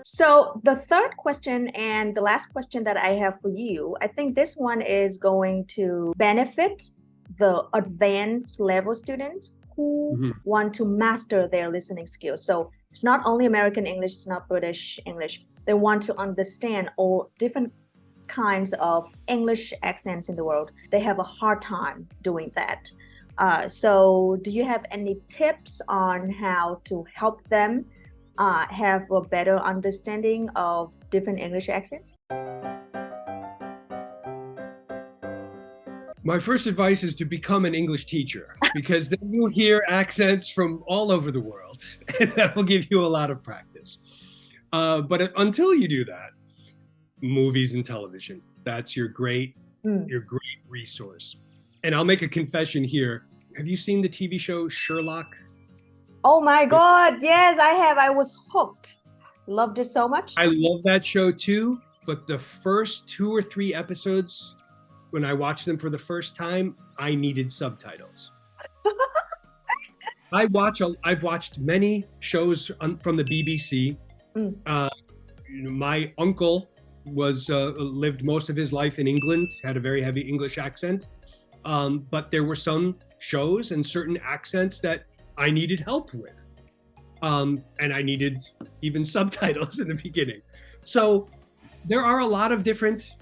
So the third question and the last question that I have for you, I think this one is going to benefit the advanced level students who want to master their listening skills. So it's not only American English, it's not British English. They want to understand all different kinds of English accents in the world. They have a hard time doing that. So do you have any tips on how to help them have a better understanding of different English accents? My first advice is to become an English teacher, because then you'll hear accents from all over the world, and that will give you a lot of practice. But until you do that, movies and television, that's your great resource. And I'll make a confession here. Have you seen the TV show Sherlock? Oh my God, yes, I have. I was hooked. Loved it so much. I love that show too, but the first 2 or 3 episodes, when I watched them for the first time, I needed subtitles. I've watched many shows from the BBC. My uncle lived most of his life in England, had a very heavy English accent. But there were some shows and certain accents that I needed help with. And I needed even subtitles in the beginning. So there are a lot of different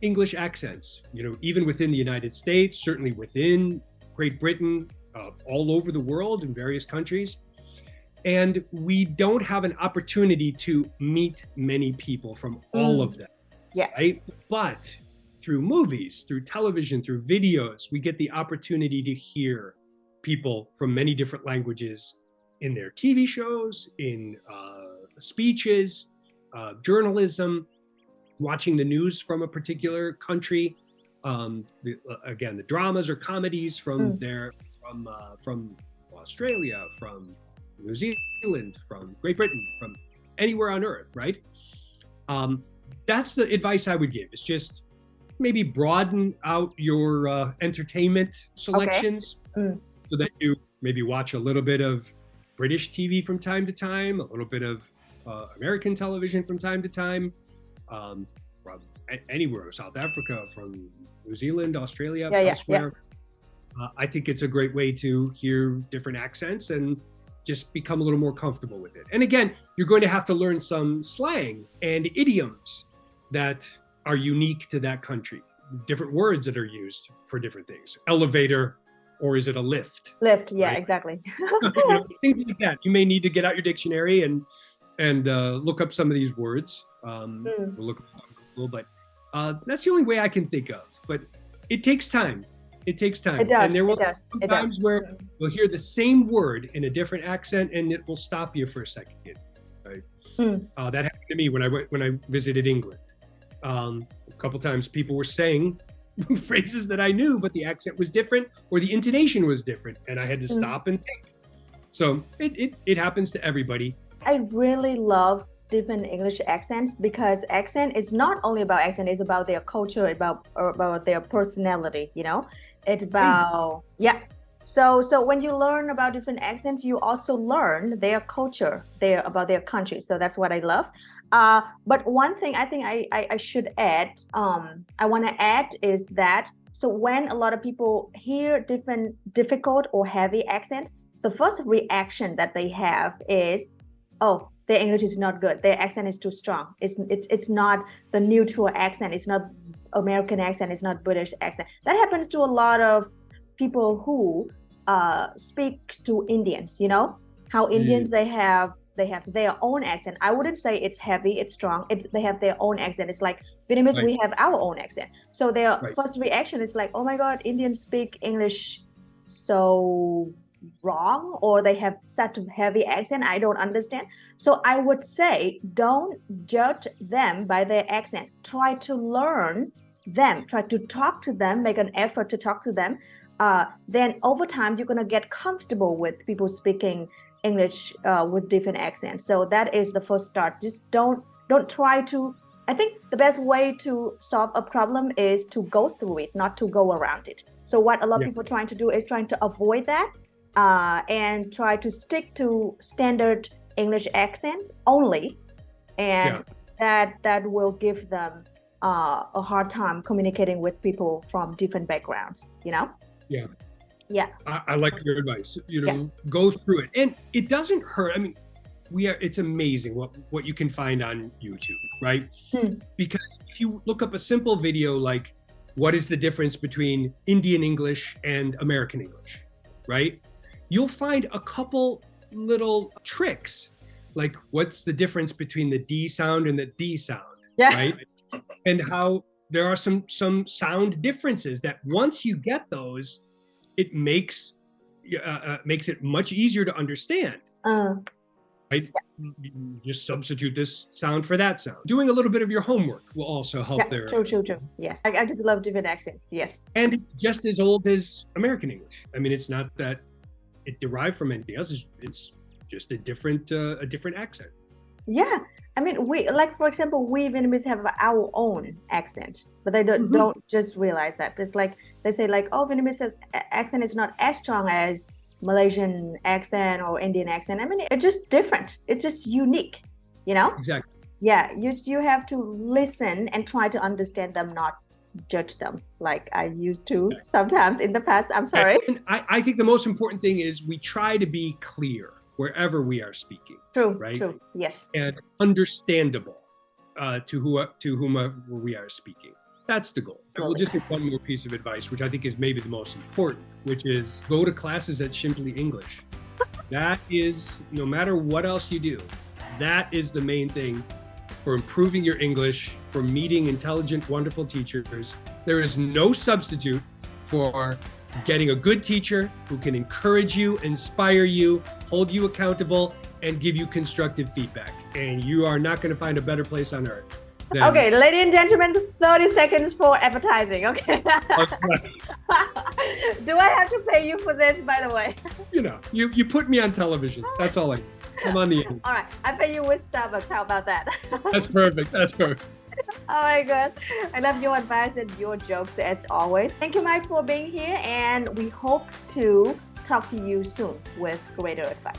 English accents, even within the United States, certainly within Great Britain, all over the world in various countries. And we don't have an opportunity to meet many people from all of them. Yeah. Right? But through movies, through television, through videos, we get the opportunity to hear people from many different languages in their TV shows, in speeches, journalism, watching the news from a particular country. The dramas or comedies from from Australia, from New Zealand, from Great Britain, from anywhere on earth, right? That's the advice I would give. It's just maybe broaden out your entertainment selections so that you maybe watch a little bit of British TV from time to time, a little bit of American television from time to time, from anywhere, South Africa, from New Zealand, Australia, elsewhere. I think it's a great way to hear different accents and just become a little more comfortable with it. And again, you're going to have to learn some slang and idioms that are unique to that country. Different words that are used for different things. Elevator, or is it a lift? Lift, yeah, right? Exactly. Things like that. You may need to get out your dictionary and look up some of these words. We'll look up on Google, but that's the only way I can think of. But it takes time. It takes time. It does. And there will be be times where you'll hear the same word in a different accent, and it will stop you for a second. Right? That happened to me when I visited England. A couple times people were saying phrases that I knew, but the accent was different or the intonation was different, and I had to stop and think. So it happens to everybody. I really love different English accents, because accent is not only about accent, it's about their culture, about their personality, It's about, So when you learn about different accents, you also learn their culture, about their country. So that's what I love. But one thing I think I should add, I want to add is that, so when a lot of people hear different difficult or heavy accents, the first reaction that they have is, oh, their English is not good. Their accent is too strong. It's not the neutral accent. It's not American accent. It's not British accent. That happens to a lot of people who speak to Indians. How Indians they have their own accent. I wouldn't say it's heavy, it's strong. They have their own accent. It's like Vietnamese, we have our own accent. So their first reaction is like, oh my God, Indians speak English so wrong, or they have such a heavy accent, I don't understand. So I would say, don't judge them by their accent. Try to learn them, try to talk to them, make an effort to talk to them. Then over time, you're going to get comfortable with people speaking English with different accents. So that is the first start. Just don't try to, I think the best way to solve a problem is to go through it, not to go around it. So what a lot of people are trying to do is trying to avoid that and try to stick to standard English accent only. and that will give them a hard time communicating with people from different backgrounds, you know? Yeah. I like your advice. You know, go through it, and it doesn't hurt. I mean, it's amazing what you can find on YouTube, right? Because if you look up a simple video like, what is the difference between Indian English and American English, right? You'll find a couple little tricks, like what's the difference between the D sound and the D sound, right? And how there are some sound differences that once you get those, it makes it much easier to understand. Right? You just substitute this sound for that sound. Doing a little bit of your homework will also help there. True. Yes. I just love different accents. Yes. And it's just as old as American English. I mean, it's not that it derived from anything else. It's just a different accent. Yeah. I mean, for example, we Vietnamese have our own accent, but they don't just realize that. It's like they say like, oh, Vietnamese accent is not as strong as Malaysian accent or Indian accent. I mean, it's just different. It's just unique, you know? Exactly. Yeah, you have to listen and try to understand them, not judge them like I used to sometimes in the past. I'm sorry. And I think the most important thing is we try to be clear wherever we are speaking. True, right? True, yes. And understandable to whomever we are speaking. That's the goal. We'll just give one more piece of advice, which I think is maybe the most important, which is go to classes that simply English. That is, no matter what else you do, that is the main thing for improving your English, for meeting intelligent, wonderful teachers. There is no substitute for getting a good teacher who can encourage you, inspire you, hold you accountable, and give you constructive feedback. And you are not going to find a better place on earth. Okay, ladies and gentlemen, 30 seconds for advertising, okay? Do I have to pay you for this, by the way? You know, you put me on television. That's all I'm on the end. All right, I pay you with Starbucks. How about that? That's perfect. Oh my God. I love your advice and your jokes as always. Thank you, Mike, for being here. And we hope to talk to you soon with greater advice.